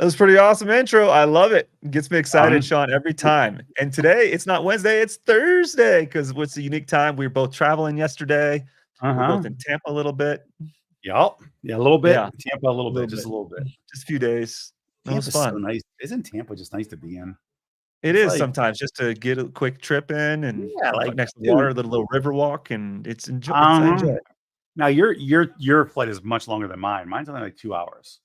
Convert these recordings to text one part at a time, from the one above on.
That was pretty awesome intro. I love it. It gets me excited, Um, Sean, every time. And today, it's not Wednesday, it's Thursday, because what's a unique time? We were both traveling yesterday. We're both in Tampa a little bit. Yup. Yeah, a little bit. Yeah, Tampa, a a little little bit, just bit. a little bit. Just a few days. That was Tampa's so fun. nice. Isn't Tampa just nice to be in? It It's is like, sometimes just to get a quick trip in and yeah, like, right next to dude. water, the little river walk, and it's I enjoy it. Now your flight is much longer than mine. Mine's only like 2 hours.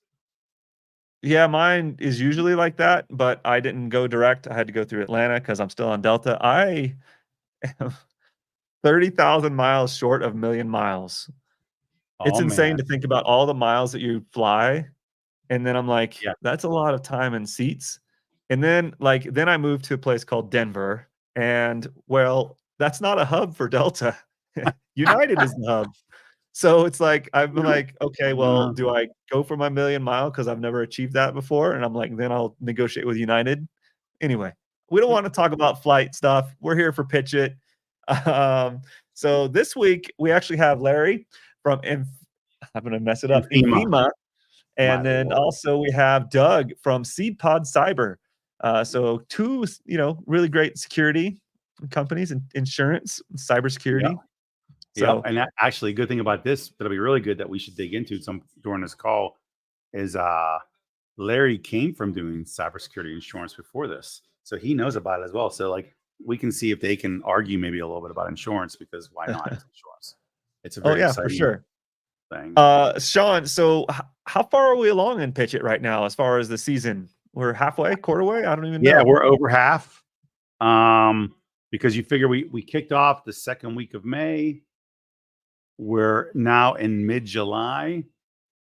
Yeah, mine is usually like that, but I didn't go direct. I had to go through Atlanta because I'm still on Delta. I am 30,000 miles short of million miles. It's Oh insane man. to think about all the miles that you fly, and then I'm like, Yeah. "That's a lot of time and seats." And then, then I moved to a place called Denver, and, well, that's not a hub for Delta. United is the hub. So it's like, I'm like, "Okay, well, Uh, do I go for my million mile because 'cause I've never achieved that before?" And I'm like, "Then I'll negotiate with United." Anyway, we don't wanna talk about flight stuff. We're here for Pitch It. Um, so this week, we actually have Larry from I'm gonna mess it up, Infima. Infima, My and then lord. also we have Doug from SeedPod Cyber. So 2 really great security companies, and insurance, Yep. cybersecurity. Yep. So And that, actually, good thing about this that'll be really good that we should dig into some during this call is Larry came from doing cybersecurity insurance before this. So he knows about it as well. So like we can see if they can argue maybe a little bit about insurance because why not? It's insurance. It's a Oh, very yeah, for exciting sure. thing. Sean, so how far are we along in Pitch It right now as far as the season? We're halfway, quarter way? I don't even Yeah, know. we're over half. Because you figure we kicked off the second week of May. We're now in mid-July.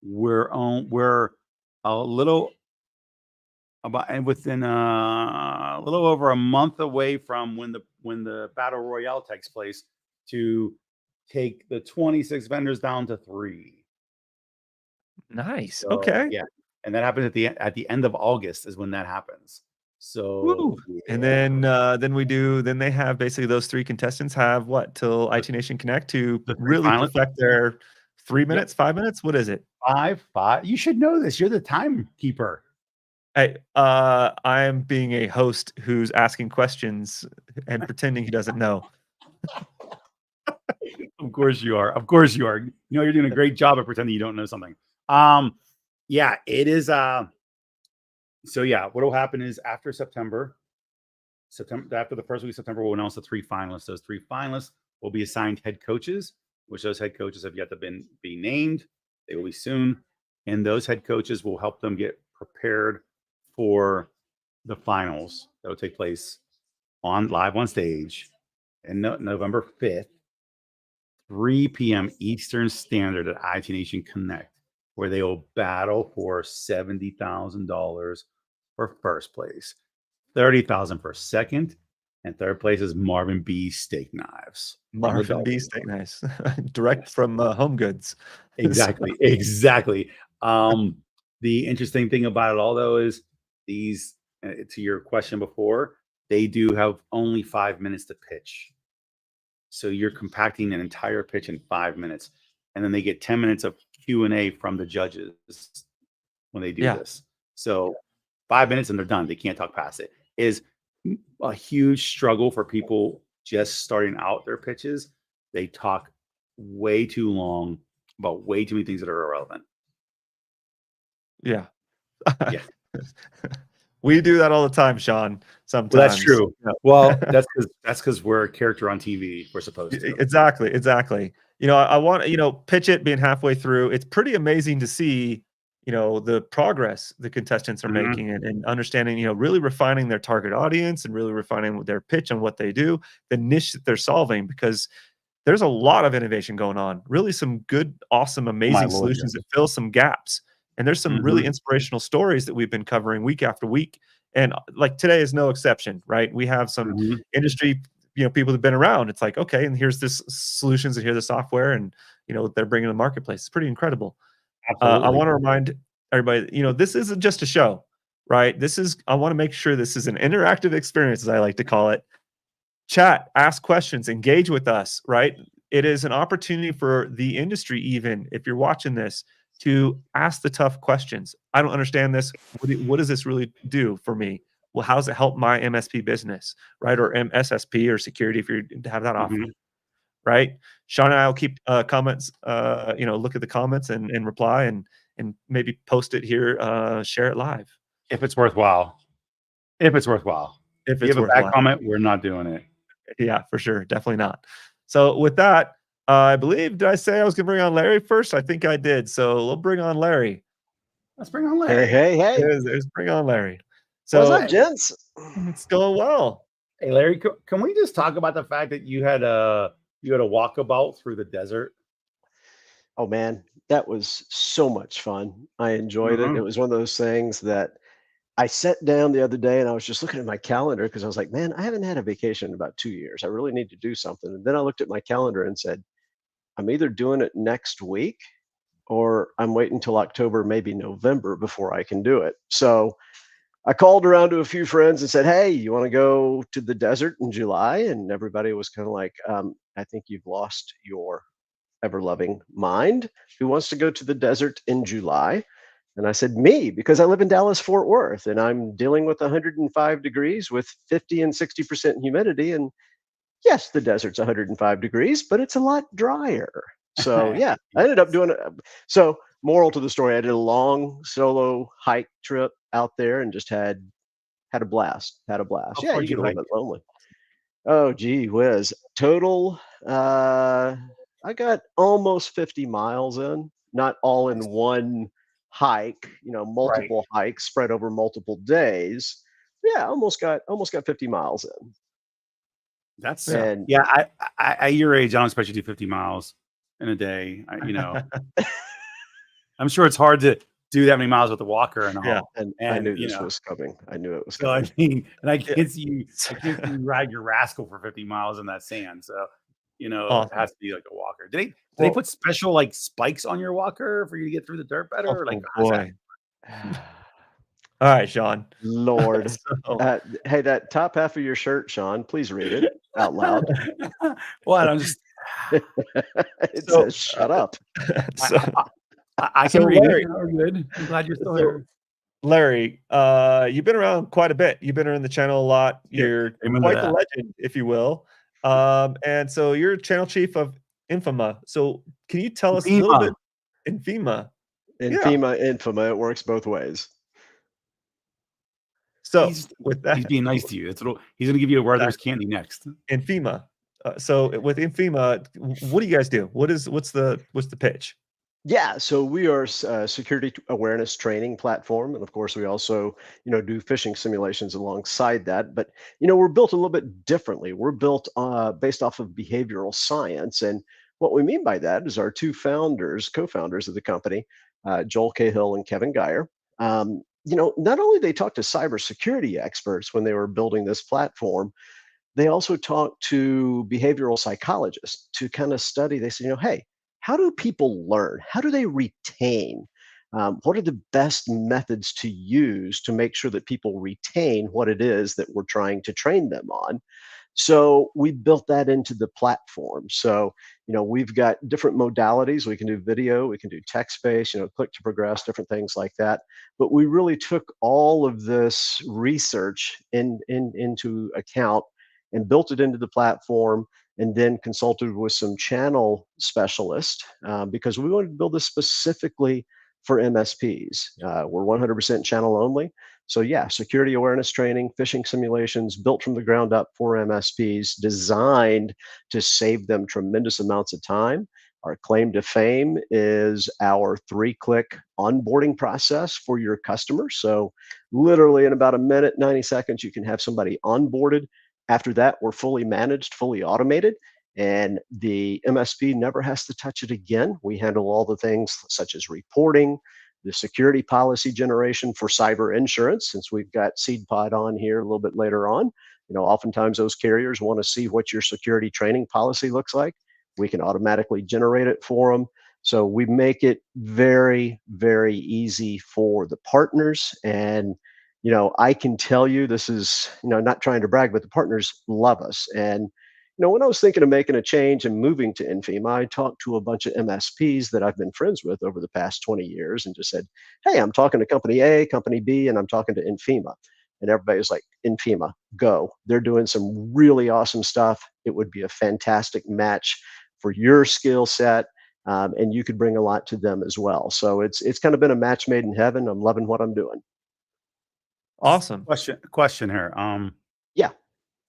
We're a little about and within a little over a month away from when the battle royale takes place to take the 26 vendors down to 3. Nice, So okay. yeah, and that happens at the end of August is when that happens. So Woo! And yeah, then they have basically those 3 contestants have what, till the, IT Nation Connect to the three really finalists. perfect their 3 Yep, minutes, 5 minutes? What is it? 5. You should know this. You're the timekeeper. I'm being a host who's asking questions and pretending he doesn't know. Of course you are. Of course you are. You know you're doing a great job of pretending you don't know something. Yeah, it is. So yeah, what will happen is after September, after the first week of September, we'll announce the 3 finalists. Those 3 finalists will be assigned head coaches, which those head coaches have yet to be named. They will be soon, and those head coaches will help them get prepared for the finals that will take place live on stage in November 5th. 3 p.m. Eastern Standard at IT Nation Connect, where they will battle for $70,000 for first place, $30,000 for second, and third place is Marvin B steak knives from the Marvin B. Dolphins. Steak Nice. Direct Yes, from, Home Goods. So exactly. The interesting thing about it all, though, is these. To your question before, they do have only 5 minutes to pitch. So you're compacting an entire pitch in 5 minutes, and then they get 10 minutes of Q&A from the judges when they do yeah. this. So 5 minutes and they're done. They can't talk past it. Is a huge struggle for people just starting out their pitches. They talk way too long about way too many things that are irrelevant. Yeah. Yeah. We do that all the time, Sean, Well, sometimes. that's true. Yeah. Well, that's because we're a character on TV. We're supposed to. Exactly, exactly. I want Pitch It being halfway through, it's pretty amazing to see, the progress the contestants are Mhm. making and understanding, really refining their target audience and really refining their pitch and what they do, the niche that they're solving, because there's a lot of innovation going on. Really some good, awesome, My amazing lord, solutions yes. that fill some gaps. And there's some really Mhm. inspirational stories that we've been covering week after week. And like today is no exception, right? We have some Mhm. industry, people that've been around. It's like, okay, and here's this solutions and here's the software, and they're bringing to the marketplace. It's pretty incredible. I Absolutely. want to remind everybody, this isn't just a show, right? I want to make sure this is an interactive experience, as I like to call it. Chat, ask questions, engage with us, right? It is an opportunity for the industry, even if you're watching this, to ask the tough questions. I don't understand this. What does this really do for me? Well, how does it help my MSP business, right? Or MSSP or security if you have that offer, Mhm. right? Sean and I will keep comments, look at the comments and reply and maybe post it here, share it live If it's worthwhile. If it's worthwhile. if If you it's have a bad worthwhile. comment, we're not doing it. Yeah, for sure. Definitely not. So with that, I believe, did I say I was gonna bring on Larry first? I think I did. So we'll bring on Larry. Let's bring on Hey, Larry. hey, hey. There's bring on Larry. What's So up, gents? it's going well. Hey, Larry, can we just talk about the fact that you had a walkabout through the desert? Oh man, that was so much fun. I enjoyed it. It Mhm. was one of those things that I sat down the other day and I was just looking at my calendar because I was like, man, I haven't had a vacation in about 2 years. I really need to do something. And then I looked at my calendar and said, I'm either doing it next week or I'm waiting until October, maybe November before I can do it. So I called around to a few friends and said, hey, you want to go to the desert in July? And everybody was kind of like, I think you've lost your ever loving mind. Who wants to go to the desert in July? And I said, me, because I live in Dallas, Fort Worth, and I'm dealing with 105 degrees with 50 and 60% humidity. And yes, the desert's 105 degrees, but it's a lot drier. So yeah, I ended up doing it. So moral to the story, I did a long solo hike trip out there and just had a blast. Had a blast. How Yeah, far you did get you a little hike? bit lonely. Oh, gee whiz. Total, I got almost 50 miles in, not all in Nice. one hike, Right. multiple hikes spread over multiple days. Yeah, almost got 50 miles in. That's Yeah. And yeah. At your age, I don't expect you to do 50 miles in a day. I'm sure it's hard to do that many miles with a walker and Yeah. all. and I And knew this was coming. I knew it was so I coming. mean, and I Yeah. can't see you ride your rascal for 50 miles in that sand. So, it Awesome. has to be like a walker. Did they Well, put special like spikes on your walker for you to get through the dirt better? Or like oh how's that? boy. All right, Sean. Lord. So Hey, that top half of your shirt, Sean, please read it out loud. Well, I'm just It so says, shut up. I, so I can so read it. Larry, We're good. I'm glad you're still so here. Larry, you've been around quite a bit. You've been around the channel a lot. Yeah, You're amen to quite the that. legend, if you will. And so you're channel chief of Infima. So can you tell us a little FEMA. bit Infima? Yeah. Infima, it works both ways. So He's with he's that, being nice to you. He's gonna give you a Werther's exactly. candy next. Infima. So with Infima, what do you guys do? What's the pitch? Yeah, so we are a security awareness training platform, and of course, we also, do phishing simulations alongside that. But we're built a little bit differently. We're built based off of behavioral science, and what we mean by that is our two founders, co-founders of the company, Joel Cahill and Kevin Geyer. Not only they talked to cybersecurity experts when they were building this platform, they also talked to behavioral psychologists to kind of study. They said, hey, how do people learn? How do they retain? What are the best methods to use to make sure that people retain what it is that we're trying to train them on? So we built that into the platform. So, we've got different modalities. We can do video, we can do text based, click to progress, different things like that. But we really took all of this research into account and built it into the platform and then consulted with some channel specialists because we wanted to build this specifically for MSPs. We're 100% channel only. So yeah, security awareness training, phishing simulations built from the ground up for MSPs, designed to save them tremendous amounts of time. Our claim to fame is our 3-click onboarding process for your customers. So literally in about a minute, 90 seconds, you can have somebody onboarded. After that, we're fully managed, fully automated, and the MSP never has to touch it again. We handle all the things such as reporting, the security policy generation for cyber insurance, since we've got SeedPod on here a little bit later on. Oftentimes those carriers want to see what your security training policy looks like. We can automatically generate it for them. So we make it very, very easy for the partners. And, I can tell you this is, not trying to brag, but the partners love us. And, when I was thinking of making a change and moving to Infima, I talked to a bunch of MSPs that I've been friends with over the past 20 years and just said, hey, I'm talking to company A, company B, and I'm talking to Infima. And everybody was like, Infima, go. They're doing some really awesome stuff. It would be a fantastic match for your skill set. And you could bring a lot to them as well. So it's kind of been a match made in heaven. I'm loving what I'm doing. Awesome. Question here. Yeah.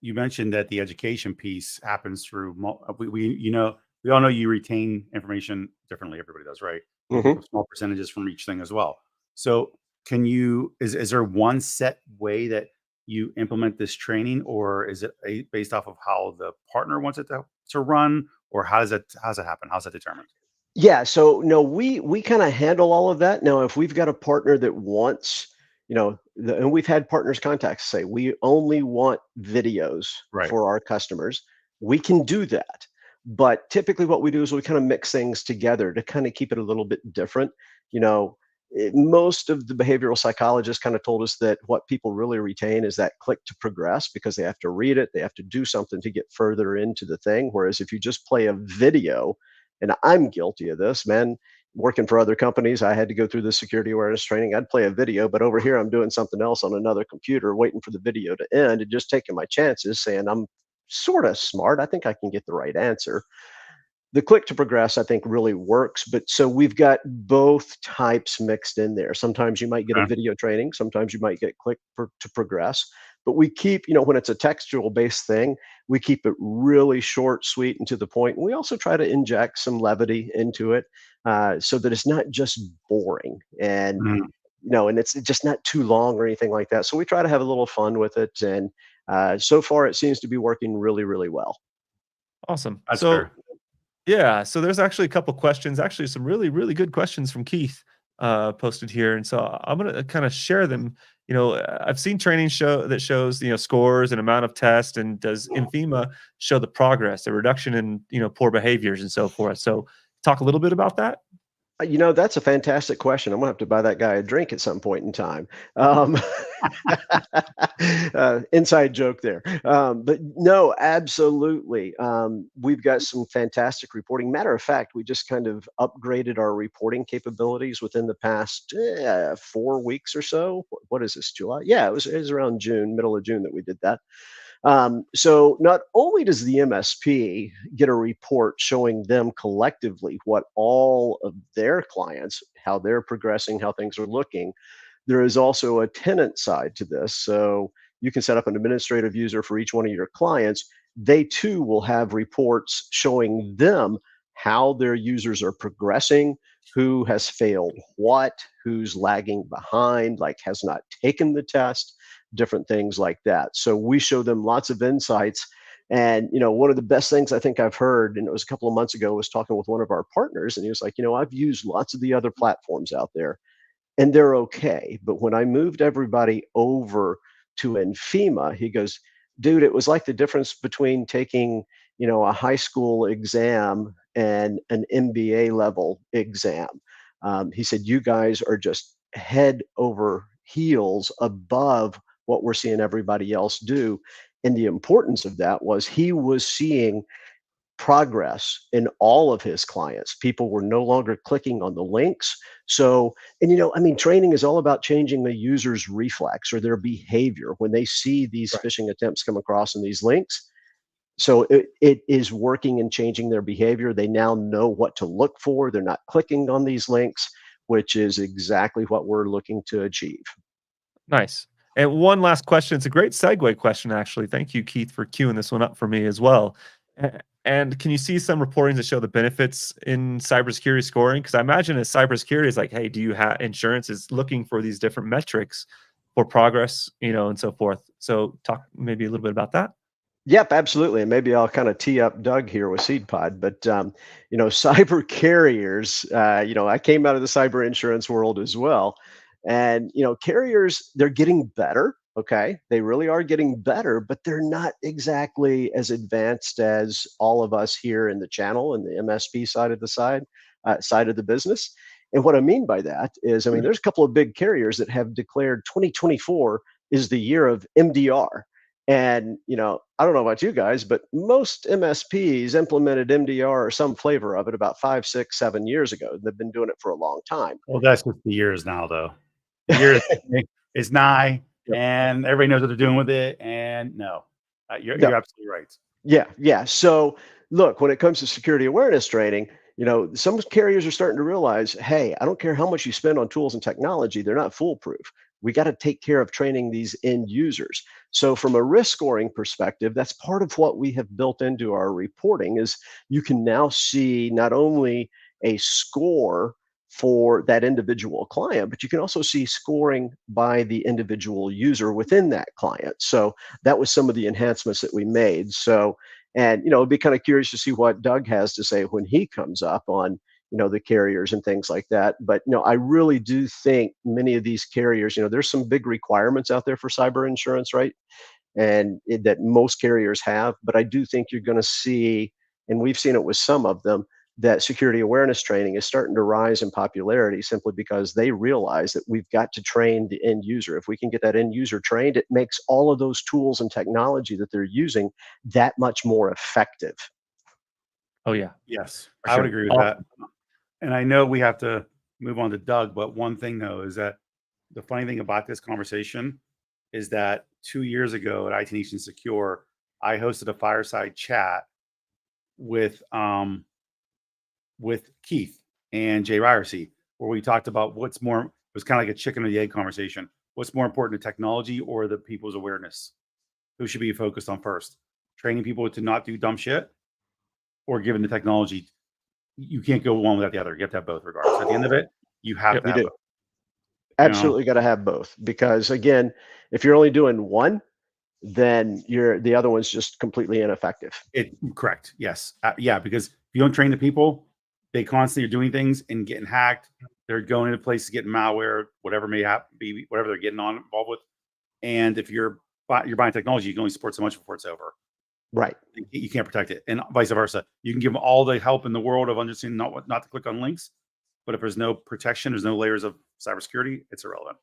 You mentioned that the education piece happens through we all know you retain information differently. Everybody does, right? You pick up small percentages from each thing as well. So is there one set way that you implement this training, or is it based off of how the partner wants it to run, or how does it happen? How's that determined? Yeah, so no, we kind of handle all of that. Now, if we've got a partner that wants, and we've had partners contact say we only want videos Right. for our customers, we can do that. But typically, what we do is we kind of mix things together to kind of keep it a little bit different. Most of the behavioral psychologists kind of told us that what people really retain is that click to progress because they have to read it, they have to do something to get further into the thing. Whereas if you just play a video, and I'm guilty of this, man. Working for other companies, I had to go through the security awareness training. I'd play a video, but over here, I'm doing something else on another computer, waiting for the video to end and just taking my chances, saying, I'm sort of smart. I think I can get the right answer. The click to progress, I think, really works. But so we've got both types mixed in there. Sometimes you might get a Okay. video training, sometimes you might get to progress. But we keep, when it's a textual based thing, we keep it really short, sweet, and to the point. And we also try to inject some levity into it so that it's not just boring and Mhm. and it's just not too long or anything like that. So we try to have a little fun with it, and so far it seems to be working really, really well. Awesome. That's So fair. yeah, so there's actually a couple questions, actually some really, really good questions from Keith posted here, and so I'm gonna kind of share them. I've seen training shows scores and amount of tests, and does Infima show the progress, the reduction in poor behaviors and so forth. So talk a little bit about that. That's a fantastic question. I'm gonna have to buy that guy a drink at some point in time. Um, inside joke there. But no, absolutely. We've got some fantastic reporting. Matter of fact, we just kind of upgraded our reporting capabilities within the past 4 weeks or so. What is this, July? Yeah, it was around June, middle of June that we did that. So not only does the MSP get a report showing them collectively what all of their clients, how they're progressing, how things are looking, there is also a tenant side to this. So you can set up an administrative user for each one of your clients. They too will have reports showing them how their users are progressing, who has failed what, who's lagging behind, like has not taken the test, different things like that. So we show them lots of insights. And one of the best things I think I've heard, and it was a couple of months ago, was talking with one of our partners, and he was like, I've used lots of the other platforms out there and they're okay. But when I moved everybody over to Infima, he goes, dude, it was like the difference between taking, a high school exam and an MBA level exam. He said, you guys are just head over heels above what we're seeing everybody else do. And the importance of that was he was seeing progress in all of his clients. People were no longer clicking on the links. So, and training is all about changing the user's reflex or their behavior when they see these Right. phishing attempts come across in these links. So it is working and changing their behavior. They now know what to look for. They're not clicking on these links, which is exactly what we're looking to achieve. Nice. And one last question. It's a great segue question, actually. Thank you, Keith, for queuing this one up for me as well. And can you see some reporting that show the benefits in cybersecurity scoring? Because I imagine as cybersecurity is like, hey, do you have insurance is looking for these different metrics for progress, and so forth. So talk maybe a little bit about that. Yep, absolutely. And maybe I'll kind of tee up Doug here with SeedPod, but cyber carriers. I came out of the cyber insurance world as well, and carriers, they're getting better. Okay, they really are getting better, but they're not exactly as advanced as all of us here in the channel and the MSP side of the business. And what I mean by that is, there's a couple of big carriers that have declared 2024 is the year of MDR. And, I don't know about you guys, but most MSPs implemented MDR or some flavor of it about 5, 6, 7 years ago. They've been doing it for a long time. Well, that's just the years now, though. The years is nigh, Yep. and everybody knows what they're doing with it. And no, you're absolutely right. Yeah. So look, when it comes to security awareness training, some carriers are starting to realize, hey, I don't care how much you spend on tools and technology, they're not foolproof. We got to take care of training these end users. So from a risk scoring perspective, that's part of what we have built into our reporting is you can now see not only a score for that individual client, but you can also see scoring by the individual user within that client. So that was some of the enhancements that we made. So, and it'd be kind of curious to see what Doug has to say when he comes up on the carriers and things like that. But I really do think many of these carriers, there's some big requirements out there for cyber insurance, right? And that most carriers have. But I do think you're going to see, and we've seen it with some of them, that security awareness training is starting to rise in popularity simply because they realize that we've got to train the end user. If we can get that end user trained, it makes all of those tools and technology that they're using that much more effective. Oh yeah. Yes, For I would sure. agree with that. And I know we have to move on to Doug, but one thing though is that the funny thing about this conversation is that 2 years ago at IT Nation Secure, I hosted a fireside chat with Keith and Jay Ryerson, where we talked about what's more, it was kind of like a chicken or the egg conversation. What's more important to technology or the people's awareness? Who should be focused on first? Training people to not do dumb shit or giving the technology? You can't go one without the other. You have to have both regardless. At the end of it, you have to have both. Absolutely got to have both, because again, if you're only doing one, then the other one's just completely ineffective. Correct. Yes. Yeah. Because if you don't train the people, they constantly are doing things and getting hacked. They're going into places, getting malware, whatever may be, whatever they're getting involved with. And if you're buying technology, you can only support so much before it's over. Right. You can't protect it, and vice versa. You can give them all the help in the world of understanding not to click on links, but if there's no protection, there's no layers of cybersecurity, it's irrelevant.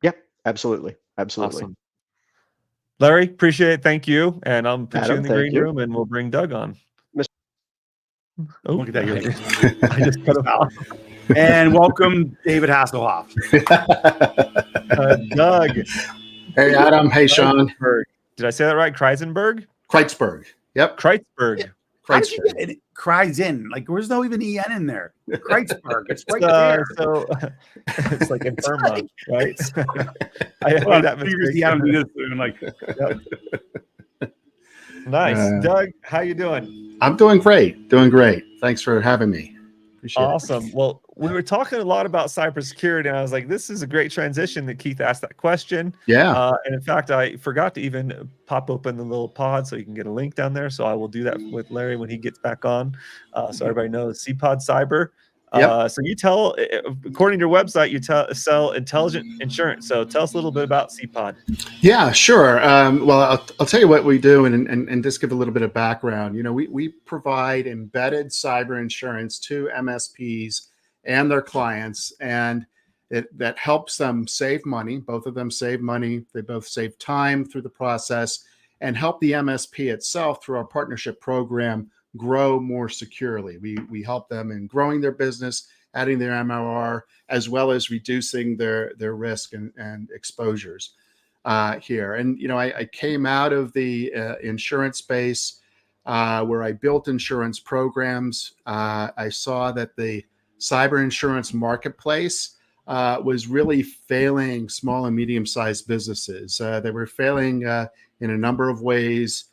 Yep. Absolutely. Awesome. Larry, appreciate it. Thank you. And I'll put you in the green room and we'll bring Doug on. Oh, look at that. I just cut him off. And welcome David Hasselhoff. Doug. Hey, Adam. Hey, Sean. Did I say that right? Kreitzberg? Kreitzberg. Yep. Kreitzberg. How did you get it? Kreisen. Like, there's no even EN in there. Kreitzberg. It's right there. So it's like Infima, right? I hate that mistake. Adam do this and like, yep. Nice. Doug, how you doing? I'm doing great. Doing great. Thanks for having me. Appreciate it. Awesome. Well, we were talking a lot about cybersecurity, and I was like, this is a great transition that Keith asked that question. Yeah. And in fact, I forgot to even pop open the little pod so you can get a link down there. So I will do that with Larry when he gets back on. So everybody knows SeedPod Cyber. Yep. So you according to your website, you sell intelligent insurance. So tell us a little bit about SeedPod. Yeah, sure. Well, I'll tell you what we do and just give a little bit of background. We provide embedded cyber insurance to MSPs and their clients, and that helps them save money. Both of them save money. They both save time through the process and help the MSP itself through our partnership program grow more securely. We help them in growing their business, adding their MRR, as well as reducing their risk and exposures here. And I came out of the insurance space where I built insurance programs. I saw that the cyber insurance marketplace was really failing small and medium-sized businesses. They were failing in a number of ways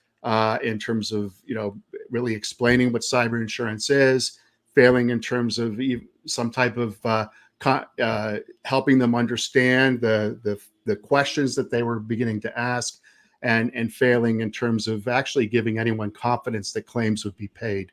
in terms of really explaining what cyber insurance is, failing in terms of some type of helping them understand the questions that they were beginning to ask, and failing in terms of actually giving anyone confidence that claims would be paid.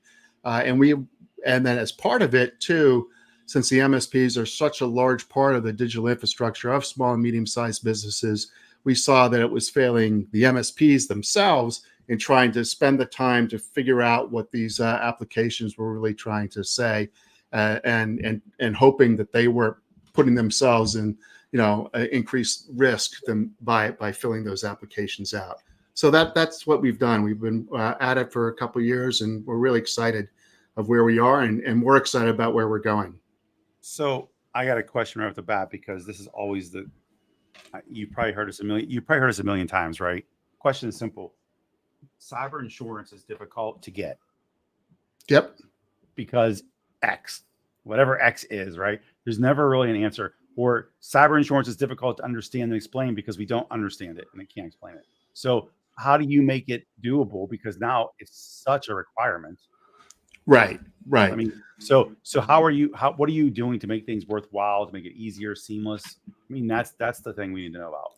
And then as part of it too, since the MSPs are such a large part of the digital infrastructure of small and medium-sized businesses, we saw that it was failing the MSPs themselves in trying to spend the time to figure out what these applications were really trying to say, and hoping that they weren't putting themselves in increased risk by filling those applications out. So that's what we've done. We've been at it for a couple of years, and we're really excited of where we are, and more excited about where we're going. So I got a question right off the bat, because this is always you probably heard us a million times, right? Question is simple. Cyber insurance is difficult to get Yep. because X, whatever X is, right? There's never really an answer. Or cyber insurance is difficult to understand and explain because we don't understand it and I can't explain it. So how do you make it doable? Because now it's such a requirement. Right. I mean, so what are you doing to make things worthwhile, to make it easier, seamless? I mean, that's the thing we need to know about.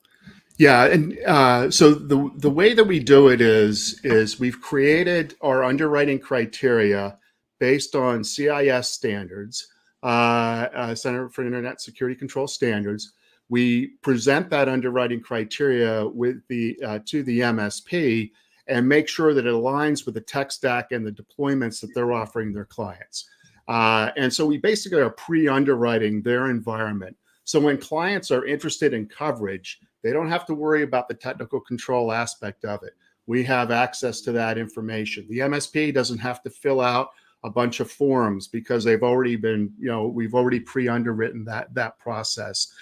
Yeah, and so the way that we do it is we've created our underwriting criteria based on CIS standards, Center for Internet Security Control standards. We present that underwriting criteria with to the MSP and make sure that it aligns with the tech stack and the deployments that they're offering their clients. And so we basically are pre-underwriting their environment. So when clients are interested in coverage, they don't have to worry about the technical control aspect of it. We have access to that information. The MSP doesn't have to fill out a bunch of forms because they've already been, we've already pre-underwritten that process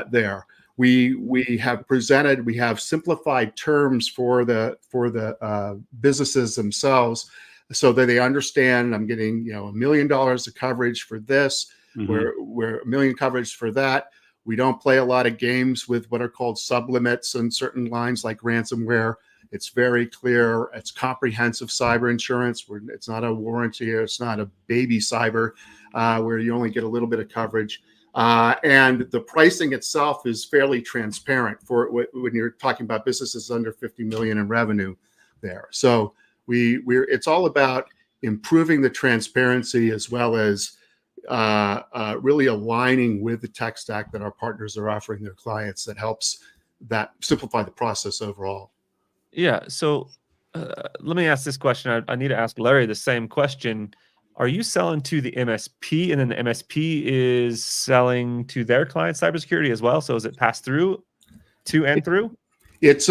there. We have simplified terms for the businesses themselves, so that they understand I'm getting $1 million of coverage for this, we're $1 million coverage for that. We don't play a lot of games with what are called sublimits on certain lines like ransomware. It's very clear. It's comprehensive cyber insurance. It's not a warranty, or it's not a baby cyber where you only get a little bit of coverage. And the pricing itself is fairly transparent for when you're talking about businesses under 50 million in revenue there. So it's all about improving the transparency as well as really aligning with the tech stack that our partners are offering their clients that helps that simplify the process overall. Yeah. So let me ask this question. I need to ask Larry the same question. Are you selling to the MSP, and then the MSP is selling to their client cybersecurity as well? So is it passed through to and through? It's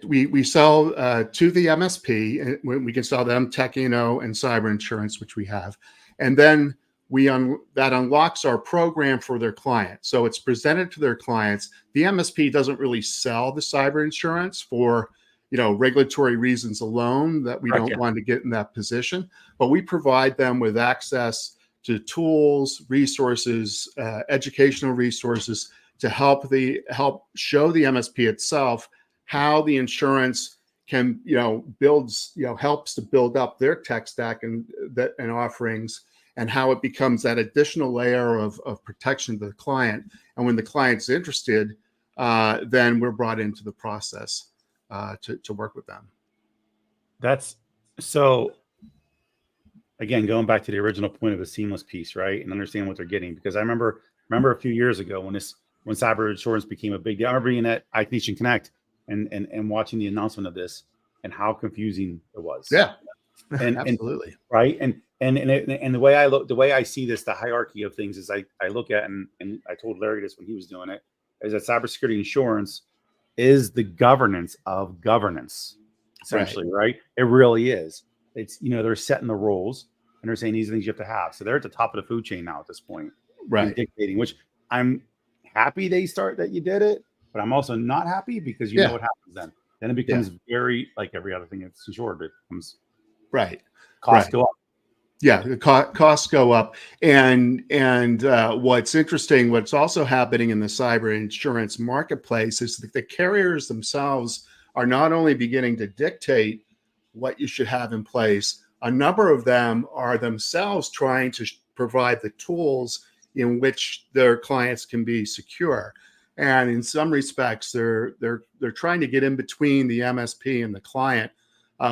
we sell to the MSP, and we can sell them tech, and cyber insurance, which we have, and then that unlocks our program for their clients. So it's presented to their clients. The MSP doesn't really sell the cyber insurance for regulatory reasons alone, that we don't want to get in that position, but we provide them with access to tools, resources, educational resources to help show the MSP itself how the insurance can helps to build up their tech stack and offerings, and how it becomes that additional layer of protection to the client. And when the client's interested, then we're brought into the process to work with them. That's so, again, going back to the original point of the seamless piece, right? And understand what they're getting. Because I remember a few years ago when cyber insurance became a big deal. I remember being at iNation Connect and watching the announcement of this and how confusing it was. Yeah, and absolutely. Right. And the way I see this, the hierarchy of things is I look at, and I told Larry this when he was doing it, is that cybersecurity insurance is the governance of governance, essentially, right? It really is. It's, they're setting the rules and they're saying these are things you have to have. So they're at the top of the food chain now at this point, right? Dictating, which I'm happy that you did it, but I'm also not happy because know what happens then. Then it becomes very, like every other thing that's insured, it becomes costs go up. Yeah, the costs go up, and what's interesting, what's also happening in the cyber insurance marketplace is that the carriers themselves are not only beginning to dictate what you should have in place, a number of them are themselves trying to provide the tools in which their clients can be secure. And in some respects, they're trying to get in between the MSP and the client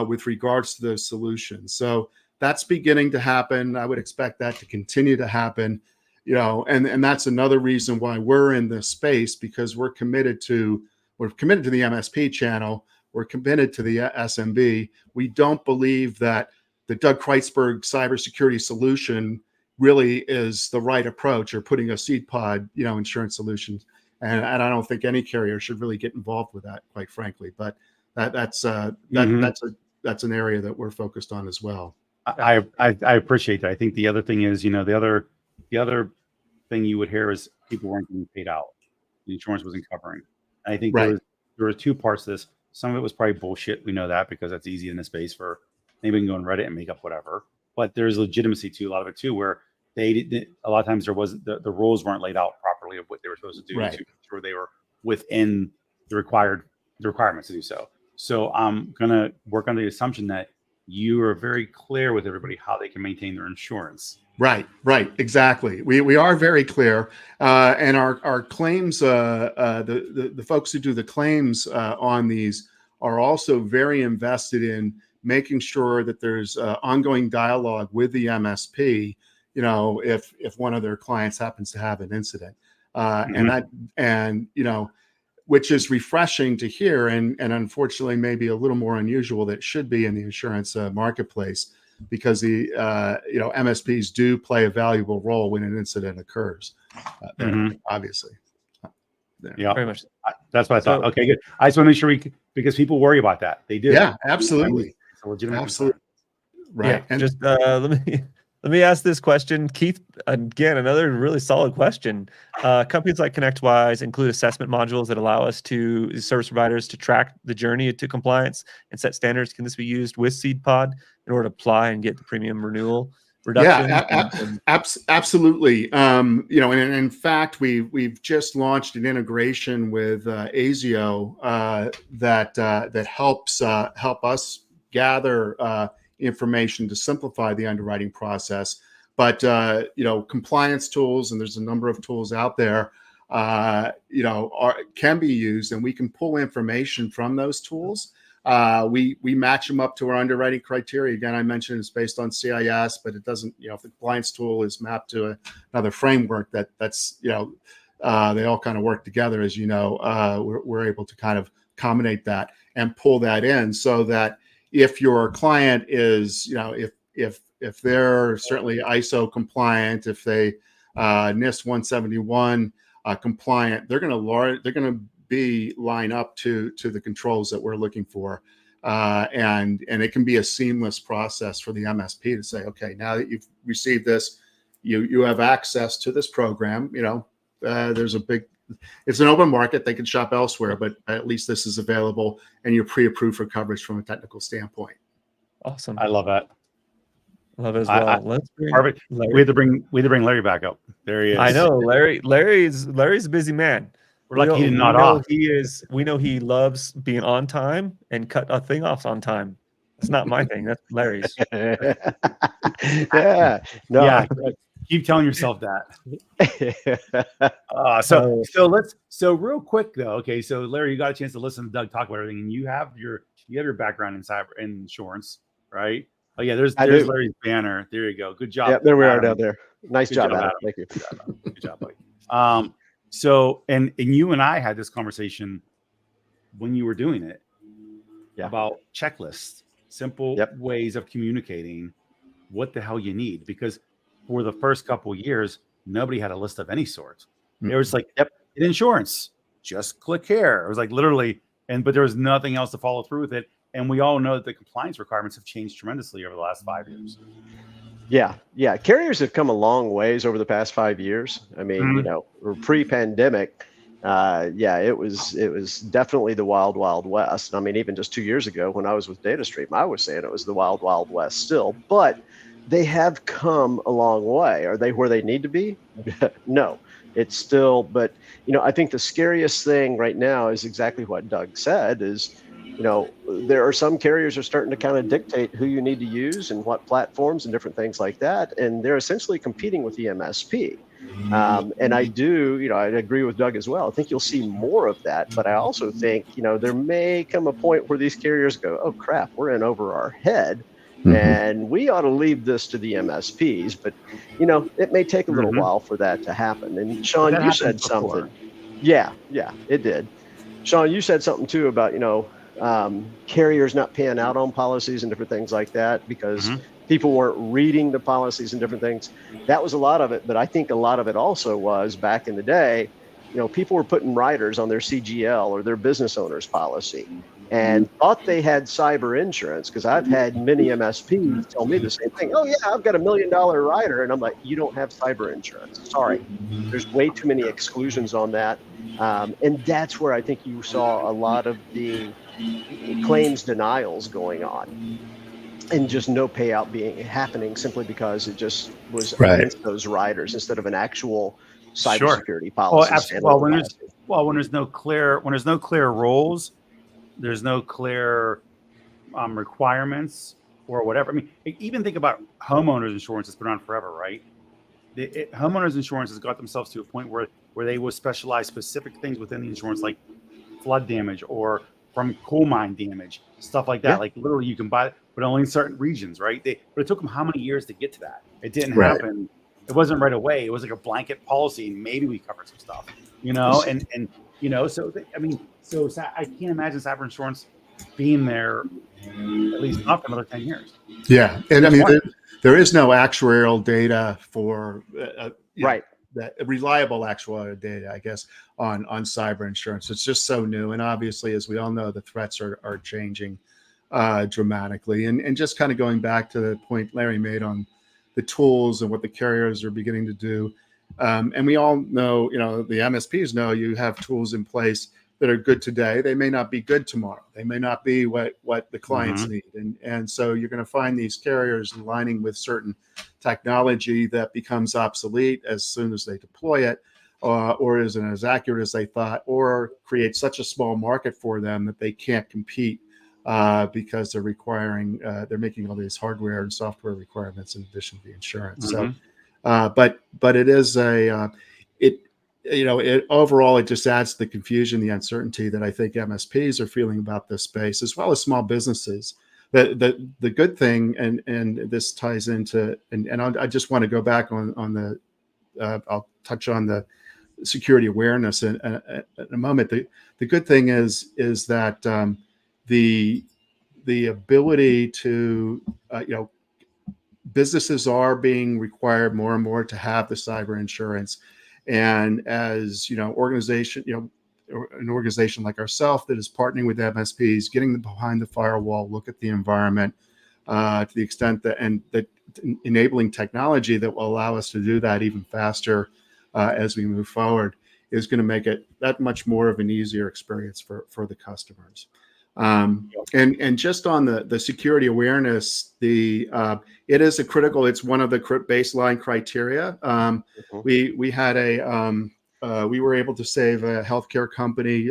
with regards to those solutions. So that's beginning to happen. I would expect that to continue to happen, and that's another reason why we're in this space, because we're committed to the MSP channel. We're committed to the SMB. We don't believe that the Doug Kreitzberg cybersecurity solution really is the right approach, or putting a SeedPod, insurance solution. And I don't think any carrier should really get involved with that, quite frankly. But that's that's an area that we're focused on as well. I appreciate that. I think the other thing is, the other thing you would hear is people weren't getting paid out. The insurance wasn't covering. And I think Right. there were two parts to this. Some of it was probably bullshit. We know that because that's easy in the space for anybody can go on Reddit and make up whatever. But there's legitimacy to a lot of it too, where a lot of times there wasn't the rules weren't laid out properly of what they were supposed to do Right. to ensure they were within the requirements to do so. So I'm gonna work on the assumption that you are very clear with everybody how they can maintain their insurance. Right, exactly. We are very clear, and our claims, the folks who do the claims on these are also very invested in making sure that there's ongoing dialogue with the MSP. If one of their clients happens to have an incident, and which is refreshing to hear, and unfortunately maybe a little more unusual that should be in the insurance marketplace, because the MSPs do play a valuable role when an incident occurs. Obviously, yeah, very much. That's what I thought. Okay, good. I just want to make sure because people worry about that. They do. Yeah, absolutely, it's a legitimate absolutely, concern. right. Yeah, And just let me ask this question, Keith. Again, another really solid question. Companies like ConnectWise include assessment modules that allow us service providers to track the journey to compliance and set standards. Can this be used with SeedPod in order to apply and get the premium renewal reduction? Yeah, absolutely. And in fact, we've just launched an integration with ASIO that helps help us gather information to simplify the underwriting process. But compliance tools, and there's a number of tools out there, can be used, and we can pull information from those tools. We match them up to our underwriting criteria. Again, I mentioned it's based on CIS, but it doesn't. If the compliance tool is mapped to another framework, that's they all kind of work together. As we're able to kind of accommodate that and pull that in, so that if your client is, if they're certainly ISO compliant, if they NIST 171 compliant, they're going to be line up to the controls that we're looking for, and it can be a seamless process for the MSP to say, okay, now that you've received this, you have access to this program. It's an open market. They can shop elsewhere, but at least this is available, and you're pre-approved for coverage from a technical standpoint. Awesome. I love that. Love it as well. Let's bring perfect. Larry. We had to bring Larry back up. There he is. I know Larry's a busy man. We're lucky he did not off. We know he loves being on time and cut a thing off on time. It's not my thing. That's Larry's. Yeah. No. Yeah. Keep telling yourself that. So real quick though. Okay, so Larry, you got a chance to listen to Doug talk about everything, and you have your background in cyber insurance, right? Oh yeah, there's Larry's banner. There you go. Good job. Yeah, there we are down there. Nice job, Adam. Adam. Thank you. Good job, buddy. So and you and I had this conversation when you were doing it about checklists, simple ways of communicating what the hell you need, because for the first couple of years, nobody had a list of any sort. It was like, insurance, just click here. It was like literally, but there was nothing else to follow through with it. And we all know that the compliance requirements have changed tremendously over the last 5 years. Yeah. Carriers have come a long ways over the past 5 years. I mean, pre-pandemic, it was definitely the wild, wild west. I mean, even just 2 years ago when I was with DataStream, I was saying it was the wild, wild west still, but they have come a long way. Are they where they need to be? No, it's still, but, I think the scariest thing right now is exactly what Doug said is, there are some carriers are starting to kind of dictate who you need to use and what platforms and different things like that. And they're essentially competing with the MSP. And I agree with Doug as well. I think you'll see more of that. But I also think, there may come a point where these carriers go, oh, crap, we're in over our head. And we ought to leave this to the MSPs. But, it may take a little while for that to happen. And Sean, you said something. Yeah, it did. Sean, you said something too about, carriers not paying out on policies and different things like that because people weren't reading the policies and different things. That was a lot of it. But I think a lot of it also was back in the day, people were putting riders on their CGL or their business owner's policy. and thought they had cyber insurance, because I've had many MSPs tell me the same thing. Oh yeah, I've got $1 million rider, and I'm like, you don't have cyber insurance. Sorry, there's way too many exclusions on that, and that's where I think you saw a lot of the claims denials going on, and just no payout happening simply because it just was Right. against those riders instead of an actual Sure. cybersecurity Well, policy. absolutely. When there's no clear roles, there's no clear requirements or whatever. I mean, even think about homeowners insurance that's been on forever, right? Homeowners insurance has got themselves to a point where they will specialize specific things within the insurance, like flood damage or from coal mine damage, stuff like that. Yeah. Like literally you can buy it, but only in certain regions, right? But it took them how many years to get to that? It didn't Right. happen. It wasn't right away. It was like a blanket policy, and maybe we covered some stuff, you know, and you know, so I can't imagine cyber insurance being there at least not for another 10 years. Yeah. And I mean, there is no actuarial data for, Right. that reliable actuarial data, I guess, on cyber insurance. It's just so new. And obviously, as we all know, the threats are changing dramatically. And just kind of going back to the point Larry made on the tools and what the carriers are beginning to do. And we all know, you know, the MSPs know you have tools in place that are good today. They may not be good tomorrow. They may not be what the clients need. And so you're going to find these carriers aligning with certain technology that becomes obsolete as soon as they deploy it, or isn't as accurate as they thought, or create such a small market for them that they can't compete because they're they're making all these hardware and software requirements in addition to the insurance. So, but it is overall, it just adds to the confusion, the uncertainty that I think MSPs are feeling about this space, as well as small businesses. The good thing, and this ties into, and I just want to go back on the, I'll touch on the security awareness in a moment. The good thing is that the ability to, businesses are being required more and more to have the cyber insurance. And as an organization like ourselves that is partnering with MSPs, getting them behind the firewall, look at the environment to the extent that enabling technology that will allow us to do that even faster as we move forward is going to make it that much more of an easier experience for the customers. And just on the security awareness, it is it's one of the baseline criteria. We had we were able to save a healthcare company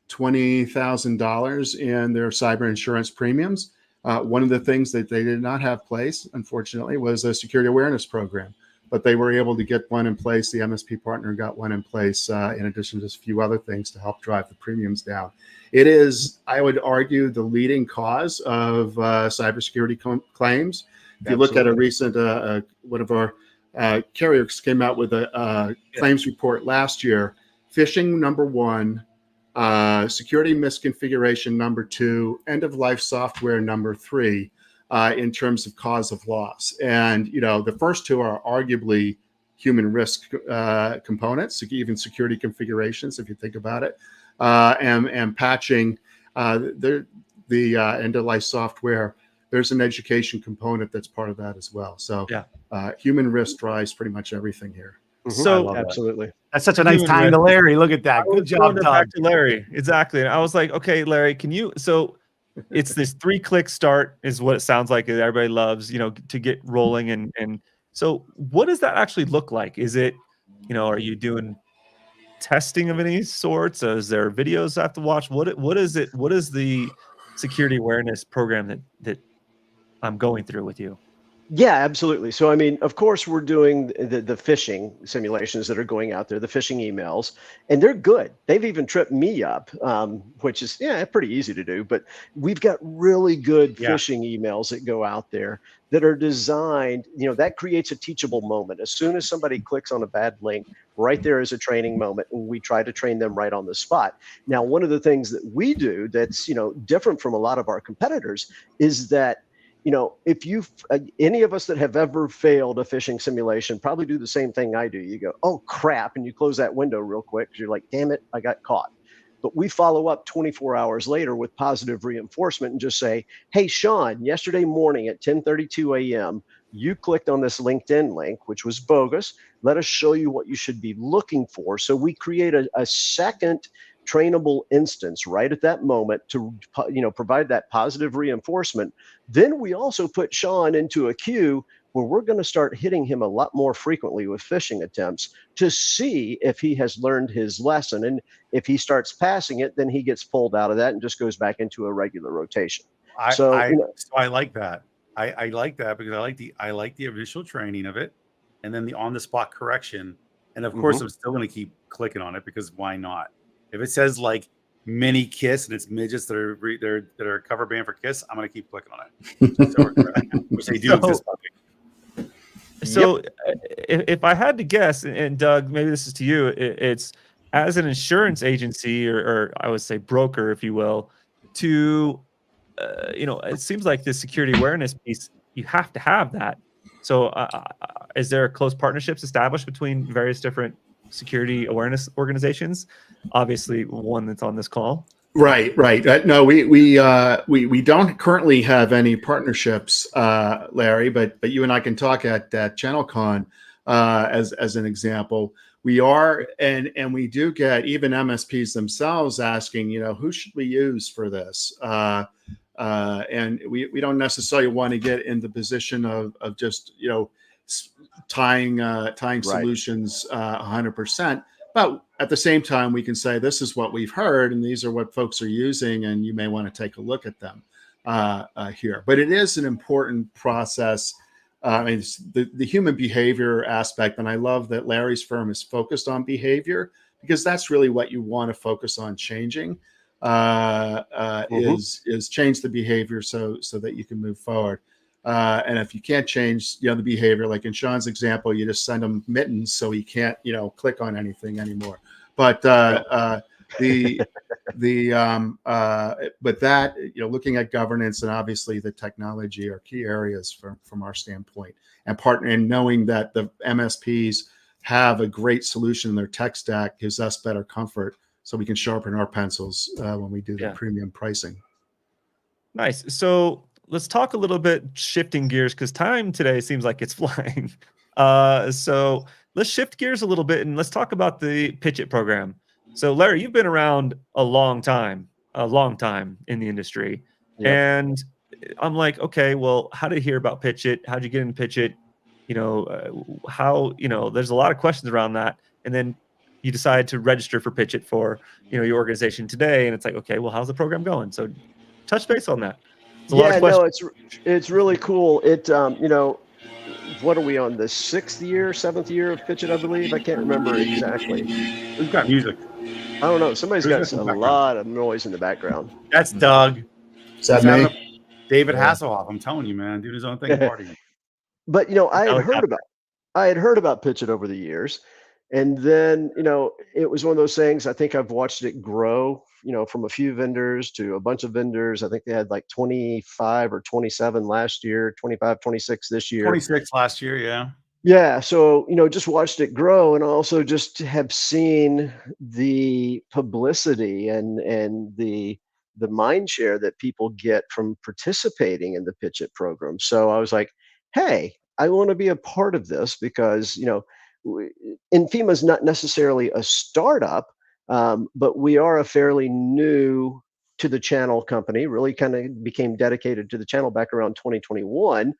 $20,000 in their cyber insurance premiums. One of the things that they did not have place, unfortunately, was a security awareness program, but they were able to get one in place. The MSP partner got one in place, in addition to a few other things to help drive the premiums down. It is, I would argue, the leading cause of cybersecurity claims. If you look at a recent, one of our carriers came out with a claims report last year: phishing number 1, security misconfiguration number 2, end of life software number 3, in terms of cause of loss. And the first two are arguably human risk components, even security configurations, if you think about it, and patching the end of life software. There's an education component that's part of that as well. So human risk drives pretty much everything here. So absolutely. That's such a nice time to Larry. Look at that. Good job, Doug. Back to Larry. Exactly. And I was like, okay, Larry, so it's this 3-click start is what it sounds like that everybody loves, to get rolling. And so what does that actually look like? Is it, are you doing testing of any sorts? Is there videos I have to watch? What is it? What is the security awareness program that I'm going through with you? Yeah, absolutely. So, I mean, of course, we're doing the phishing simulations that are going out there, the phishing emails, and they're good. They've even tripped me up, which is, pretty easy to do. But we've got really good phishing emails that go out there that are designed, that creates a teachable moment. As soon as somebody clicks on a bad link, right there is a training moment, and we try to train them right on the spot. Now, one of the things that we do that's, different from a lot of our competitors is that, if any of us that have ever failed a phishing simulation probably do the same thing I do. You go, oh crap, and you close that window real quick because you're like, damn it, I got caught. but we follow up 24 hours later with positive reinforcement and just say, hey, Sean, yesterday morning at 10:32 a.m., you clicked on this LinkedIn link, which was bogus. Let us show you what you should be looking for. So we create a second trainable instance right at that moment to provide that positive reinforcement. Then we also put Sean into a queue where we're going to start hitting him a lot more frequently with phishing attempts to see if he has learned his lesson. And if he starts passing it, then he gets pulled out of that and just goes back into a regular rotation. So I like that. I like that because I like the initial training of it, and then the on the spot correction. And of course, I'm still going to keep clicking on it because why not? If it says like mini kiss and it's midgets that are cover band for kiss, I'm going to keep clicking on it. Which they do exist. So if I had to guess, and Doug, maybe this is to you, it's as an insurance agency or I would say broker, if you will, to it seems like the security awareness piece, you have to have that. So is there close partnerships established between various different security awareness organizations? Obviously, one that's on this call. Right. No, we don't currently have any partnerships, Larry. But you and I can talk at ChannelCon as an example. We are, and we do get even MSPs themselves asking, who should we use for this? And we don't necessarily want to get in the position of just tying solutions 100%. But at the same time, we can say this is what we've heard, and these are what folks are using, and you may want to take a look at them here. But it is an important process. It's the human behavior aspect, and I love that Larry's firm is focused on behavior because that's really what you want to focus on changing. Is change the behavior so that you can move forward. And if you can't change the behavior, like in Sean's example, you just send him mittens so he can't click on anything anymore. But but that looking at governance and obviously the technology are key areas from our standpoint, and knowing that the MSPs have a great solution in their tech stack gives us better comfort. So we can sharpen our pencils when we do the premium pricing. Nice. So let's talk a little bit shifting gears because time today seems like it's flying. So let's shift gears a little bit and let's talk about the PitchIT program. So Larry, you've been around a long time in the industry. Yep. And I'm like, okay, well, how did you hear about PitchIT? How'd you get into PitchIT? There's a lot of questions around that. And then you decide to register for PitchIT for your organization today, and it's like, okay, well, how's the program going? So touch base on that. It's really cool. It what are we on, the 6th year, 7th year of PitchIT, I believe? I can't remember exactly. We've got music. I don't know. Somebody's got a lot of noise in the background. That's Doug. Is that me? David Hasselhoff. I'm telling you, man, doing his own thing, partying. But I had heard about PitchIT over the years. And then, it was one of those things, I think I've watched it grow, from a few vendors to a bunch of vendors. I think they had like 25 or 27 last year, 25, 26 this year. 26 last year, yeah. Yeah. So, just watched it grow, and also just have seen the publicity and the mind share that people get from participating in the PitchIT program. So I was like, hey, I want to be a part of this because, Infima is not necessarily a startup, but we are a fairly new to the channel company, really kind of became dedicated to the channel back around 2021.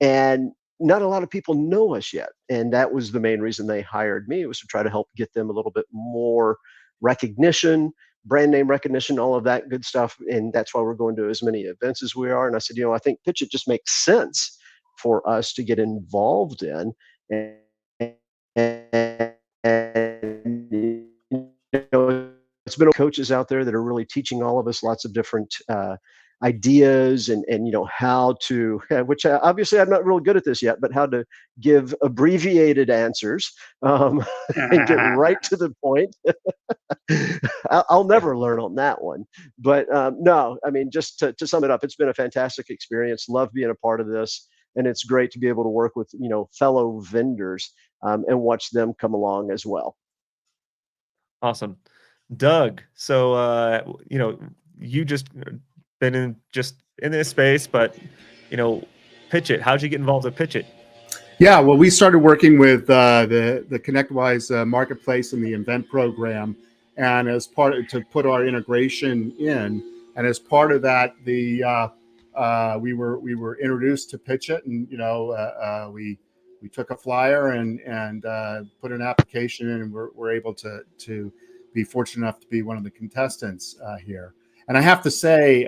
And not a lot of people know us yet. And that was the main reason they hired me, was to try to help get them a little bit more recognition, brand name recognition, all of that good stuff. And that's why we're going to as many events as we are. And I said, I think PitchIT just makes sense for us to get involved in. And it's been coaches out there that are really teaching all of us lots of different ideas and how to, which obviously I'm not real good at this yet, but how to give abbreviated answers and get right to the point. I'll never learn on that one, but no, I mean, just to sum it up, it's been a fantastic experience. Love being a part of this. And it's great to be able to work with, fellow vendors and watch them come along as well. Awesome. Doug. So you just been in this space, but PitchIT. How'd you get involved with PitchIT? Yeah, well, we started working with the ConnectWise marketplace and the event program, and as part of, to put our integration in, and as part of that, we were introduced to PitchIT, and we took a flyer and put an application in, and we're able to be fortunate enough to be one of the contestants here. And I have to say,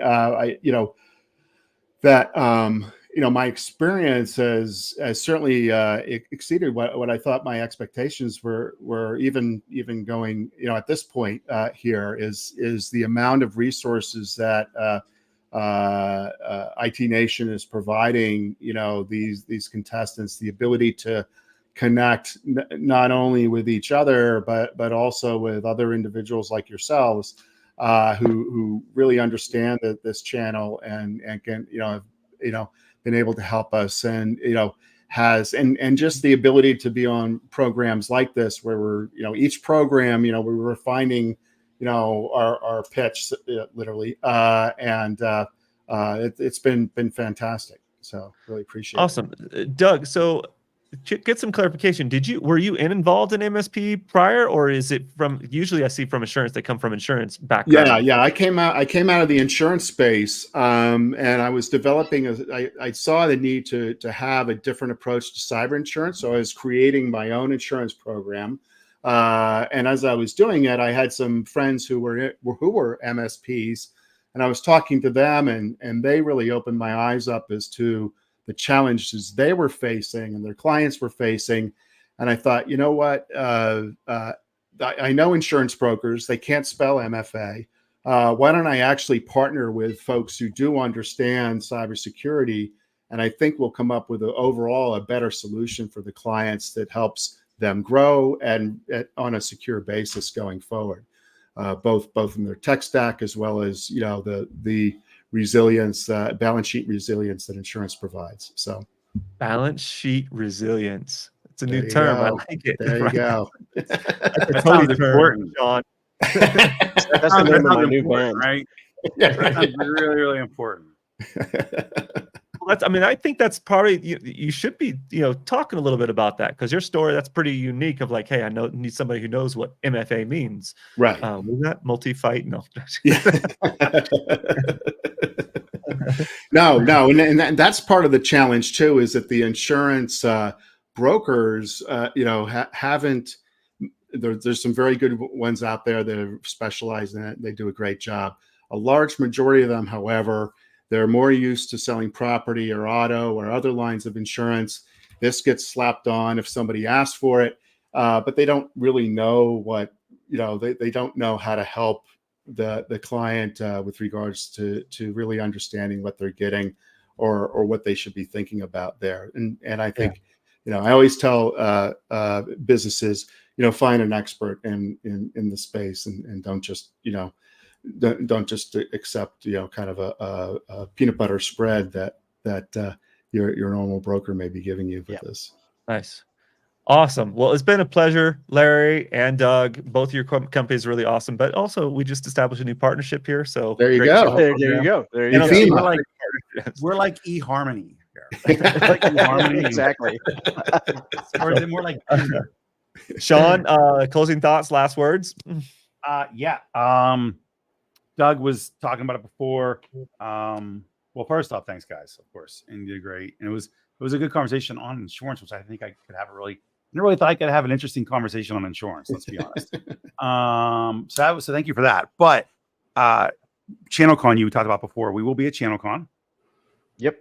my experience has certainly exceeded what I thought my expectations were even going, at this point here is the amount of resources that IT Nation is providing, these contestants, the ability to connect not only with each other, but also with other individuals like yourselves who really understand this channel and can, been able to help us, and and just the ability to be on programs like this where we're each program we're refining our pitch literally and it's been fantastic, so really appreciate Awesome. Doug, so get some clarification. Were you involved in MSP prior, or is it from, usually I see from insurance, they come from insurance background? Yeah. I came out of the insurance space, and I was developing I saw the need to have a different approach to cyber insurance. So I was creating my own insurance program. And as I was doing it, I had some friends who were MSPs, and I was talking to them, and they really opened my eyes up as to the challenges they were facing and their clients were facing. And I thought, you know what? I know insurance brokers, they can't spell MFA. Why don't I actually partner with folks who do understand cybersecurity? And I think we'll come up with overall a better solution for the clients that helps them grow and on a secure basis going forward, both in their tech stack as well as the resilience, balance sheet resilience that insurance provides. So, balance sheet resilience. It's a new there you term. I go. like it. There you go. That sounds important, Sean. That's the name of my new band. right? Yeah, That right. sounds really, really important. Well, I think that's probably, you should be, talking a little bit about that, because your story, that's pretty unique of like, hey, I need somebody who knows what MFA means. Right. Was that multi-fight? No. No, and that's part of the challenge too, is that the insurance brokers, haven't. There's some very good ones out there that are specialized in it. They do a great job. A large majority of them, however, they're more used to selling property or auto or other lines of insurance. This gets slapped on if somebody asks for it, but they don't really know what, they don't know how to help the client with regards to really understanding what they're getting or what they should be thinking about there. And I think, I always tell businesses, find an expert in the space, and don't just, don't just accept, kind of a peanut butter spread that your normal broker may be giving you with this. Nice. Awesome. Well, it's been a pleasure, Larry and Doug. Both of your companies are really awesome, but also we just established a new partnership here. So there you great go. job. There you go. There you Infima. go. We're like eHarmony here. Like eHarmony. Exactly. Or is it more like Tinder? Sean, closing thoughts, last words. Yeah. Doug was talking about it before. Well, first off, thanks guys, of course, and you did great. And it was a good conversation on insurance, which I think I could have I never really thought I could have an interesting conversation on insurance, let's be honest. So thank you for that. But ChannelCon, you talked about before, we will be at ChannelCon. Yep.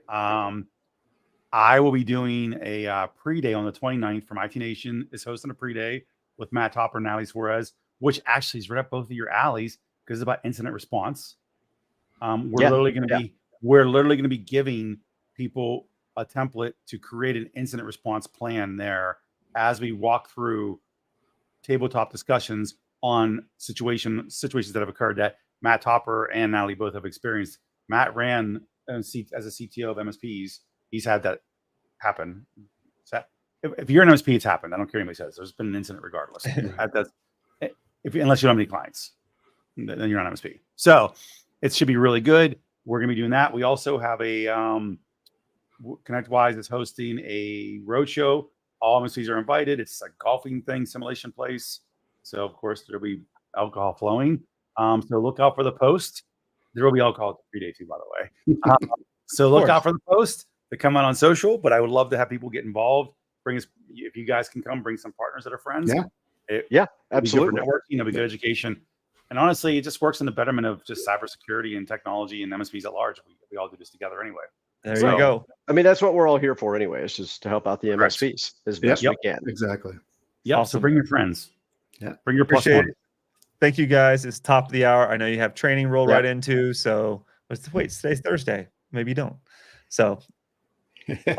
I will be doing a pre-day on the 29th from IT Nation is hosting a pre-day with Matt Topper and Natalie Suarez, which actually is right up both of your alleys because it's about incident response. We're literally going to be giving people a template to create an incident response plan there as we walk through tabletop discussions on situations that have occurred that Matt Topper and Natalie both have experienced. Matt ran as a CTO of MSPs. He's had that happen. If you're an MSP, it's happened. I don't care what anybody says. There's been an incident regardless. Unless you don't have any clients. then you're not MSP. So it should be really good. We're going to be doing that. We also have a ConnectWise is hosting a roadshow. All MSPs are invited. It's a golfing thing, simulation place. So of course there'll be alcohol flowing. So look out for the post. There will be alcohol 3 days too, by the way. So look out for the post to come out on social. But I would love to have people get involved. Bring us, if you guys can come, bring some partners that are friends. Yeah, absolutely. Networking, it'll be good education. And honestly, it just works in the betterment of just cybersecurity and technology and MSPs at large. We all do this together anyway. There you go. I mean, that's what we're all here for anyway. It's just to help out the MSPs as best we can. Exactly. Yeah. Awesome. So bring your friends. Yeah. Bring your plus Appreciate one. it. Thank you guys. It's top of the hour. I know you have training roll right into. So wait, today's Thursday. Maybe you don't. So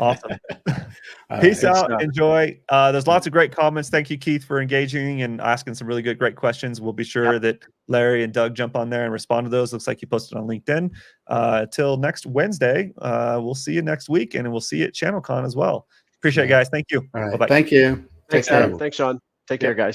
awesome. Peace out. Enjoy. There's lots of great comments. Thank you, Keith, for engaging and asking some really great questions. We'll be sure that Larry and Doug jump on there and respond to those. Looks like you posted on LinkedIn. Till next Wednesday. We'll see you next week, and we'll see you at ChannelCon as well. Appreciate it, guys. Thank you. All right. Bye-bye. Thank you. Thanks, Take care. Adam. Thanks, Sean. Take care, guys.